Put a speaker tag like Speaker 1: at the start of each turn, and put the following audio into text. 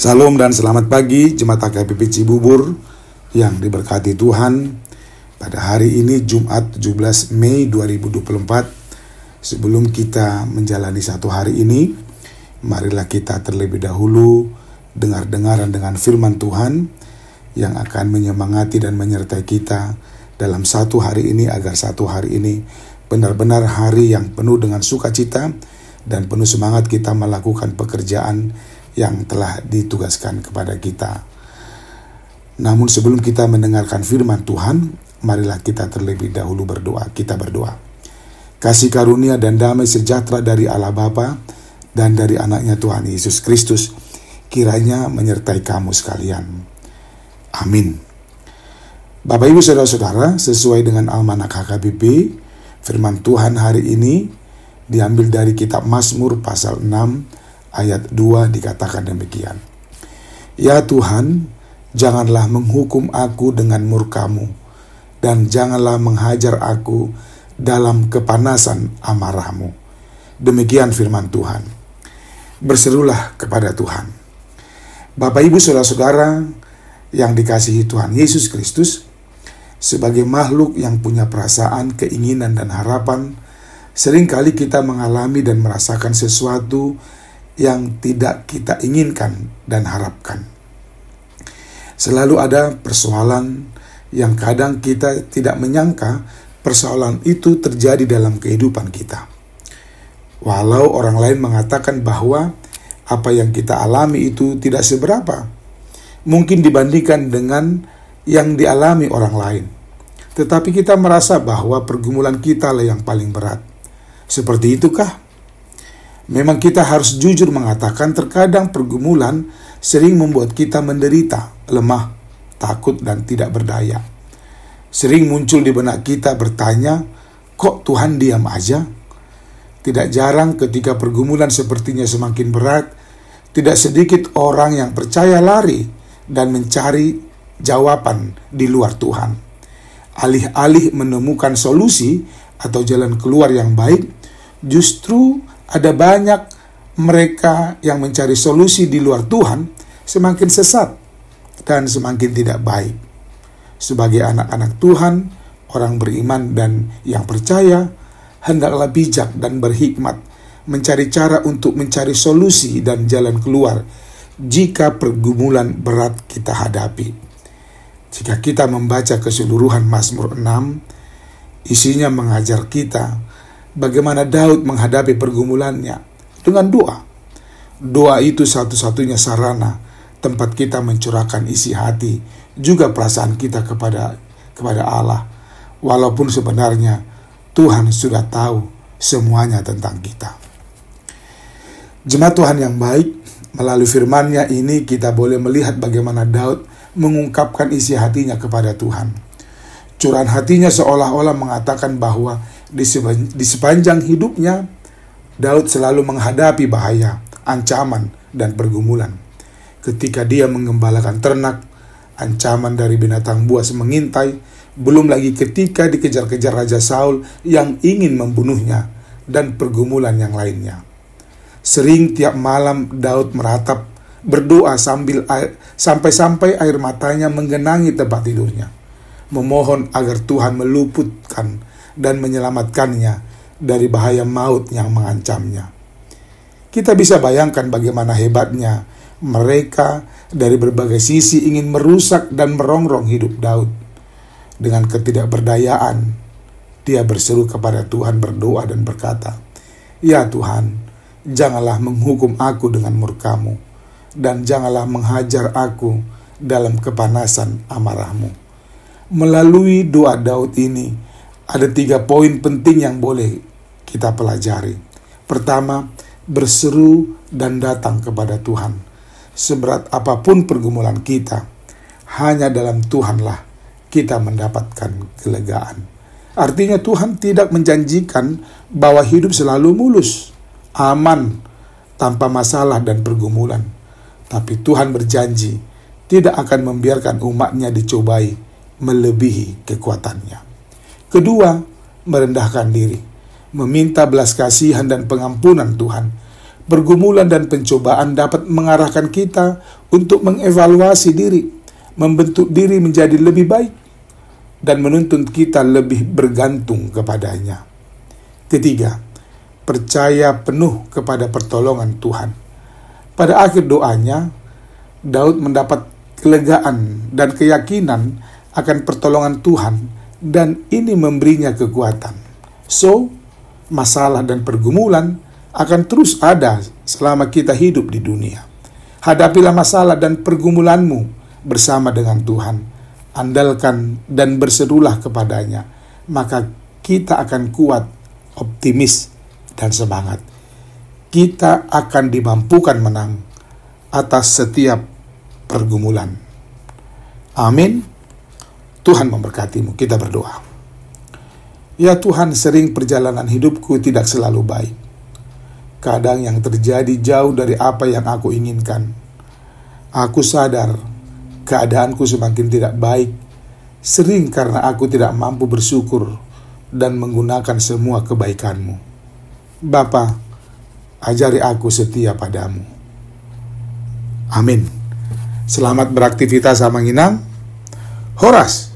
Speaker 1: Salam dan selamat pagi Jemaat HKBP Cibubur yang diberkati Tuhan. Pada hari ini Jumat 17 Mei 2024, sebelum kita menjalani satu hari ini, marilah kita terlebih dahulu dengar-dengaran dengan firman Tuhan yang akan menyemangati dan menyertai kita dalam satu hari ini, agar satu hari ini benar-benar hari yang penuh dengan sukacita dan penuh semangat kita melakukan pekerjaan yang telah ditugaskan kepada kita. Namun sebelum kita mendengarkan firman Tuhan, marilah kita terlebih dahulu berdoa. Kita berdoa. Kasih karunia dan damai sejahtera dari Allah Bapa dan dari anaknya Tuhan Yesus Kristus kiranya menyertai kamu sekalian. Amin. Bapak Ibu Saudara-saudara, sesuai dengan Almanak HKBP, firman Tuhan hari ini diambil dari kitab Mazmur pasal 6 ayat 2, dikatakan demikian. Ya Tuhan, janganlah menghukum aku dengan murka-Mu, dan janganlah menghajar aku dalam kepanasan amarah-Mu. Demikian firman Tuhan. Berserulah kepada Tuhan. Bapak Ibu Saudara-saudara yang dikasihi Tuhan Yesus Kristus, sebagai makhluk yang punya perasaan, keinginan, dan harapan, seringkali kita mengalami dan merasakan sesuatu yang tidak kita inginkan dan harapkan. Selalu ada persoalan yang kadang kita tidak menyangka persoalan itu terjadi dalam kehidupan kita. Walau orang lain mengatakan bahwa apa yang kita alami itu tidak seberapa, mungkin dibandingkan dengan yang dialami orang lain. Tetapi kita merasa bahwa pergumulan kita lah yang paling berat. Seperti itukah? Memang kita harus jujur mengatakan terkadang pergumulan sering membuat kita menderita, lemah, takut, dan tidak berdaya. Sering muncul di benak kita bertanya, kok Tuhan diam aja? Tidak jarang ketika pergumulan sepertinya semakin berat, tidak sedikit orang yang percaya lari dan mencari jawaban di luar Tuhan. Alih-alih menemukan solusi atau jalan keluar yang baik, justru ada banyak mereka yang mencari solusi di luar Tuhan semakin sesat dan semakin tidak baik. Sebagai anak-anak Tuhan, orang beriman dan yang percaya, hendaklah bijak dan berhikmat mencari cara untuk mencari solusi dan jalan keluar jika pergumulan berat kita hadapi. Jika kita membaca keseluruhan Mazmur 6, isinya mengajar kita bagaimana Daud menghadapi pergumulannya dengan doa. Doa itu satu-satunya sarana tempat kita mencurahkan isi hati, juga perasaan kita kepada Allah. Walaupun sebenarnya Tuhan sudah tahu semuanya tentang kita. Jemaat Tuhan yang baik, melalui firman-Nya ini kita boleh melihat bagaimana Daud mengungkapkan isi hatinya kepada Tuhan. Curahan hatinya seolah-olah mengatakan bahwa di sepanjang hidupnya, Daud selalu menghadapi bahaya, ancaman, dan pergumulan. Ketika dia menggembalakan ternak, ancaman dari binatang buas mengintai, belum lagi ketika dikejar-kejar Raja Saul yang ingin membunuhnya, dan pergumulan yang lainnya. Sering tiap malam Daud meratap, berdoa sampai-sampai air matanya menggenangi tempat tidurnya, memohon agar Tuhan meluputkan dan menyelamatkannya dari bahaya maut yang mengancamnya. Kita bisa bayangkan bagaimana hebatnya mereka dari berbagai sisi ingin merusak dan merongrong hidup Daud. Dengan ketidakberdayaan, dia berseru kepada Tuhan, berdoa dan berkata, "Ya Tuhan, janganlah menghukum aku dengan murka-Mu, dan janganlah menghajar aku dalam kepanasan amarah-Mu." Melalui doa Daud ini, ada 3 poin penting yang boleh kita pelajari. Pertama, berseru dan datang kepada Tuhan. Seberat apapun pergumulan kita, hanya dalam Tuhanlah kita mendapatkan kelegaan. Artinya Tuhan tidak menjanjikan bahwa hidup selalu mulus, aman, tanpa masalah dan pergumulan. Tapi Tuhan berjanji tidak akan membiarkan umat-Nya dicobai melebihi kekuatannya. Kedua, merendahkan diri, meminta belas kasihan dan pengampunan Tuhan, Pergumulan dan pencobaan dapat mengarahkan kita untuk mengevaluasi diri, membentuk diri menjadi lebih baik, dan menuntun kita lebih bergantung kepadanya. Ketiga, percaya penuh kepada pertolongan Tuhan. Pada akhir doanya, Daud mendapat kelegaan dan keyakinan akan pertolongan Tuhan, dan ini memberinya kekuatan. So, masalah dan pergumulan akan terus ada selama kita hidup di dunia. Hadapilah masalah dan pergumulanmu bersama dengan Tuhan. Andalkan dan berserulah kepadanya, maka kita akan kuat, optimis, dan semangat. Kita akan dimampukan menang atas setiap pergumulan. Amin. Tuhan memberkatimu. Kita berdoa. Ya Tuhan, sering perjalanan hidupku tidak selalu baik. Kadang yang terjadi jauh dari apa yang aku inginkan. Aku sadar keadaanku semakin tidak baik, sering karena aku tidak mampu bersyukur dan menggunakan semua kebaikan-Mu. Bapa, ajari aku setia padamu. Amin. Selamat beraktivitas sama Nginang. Horas.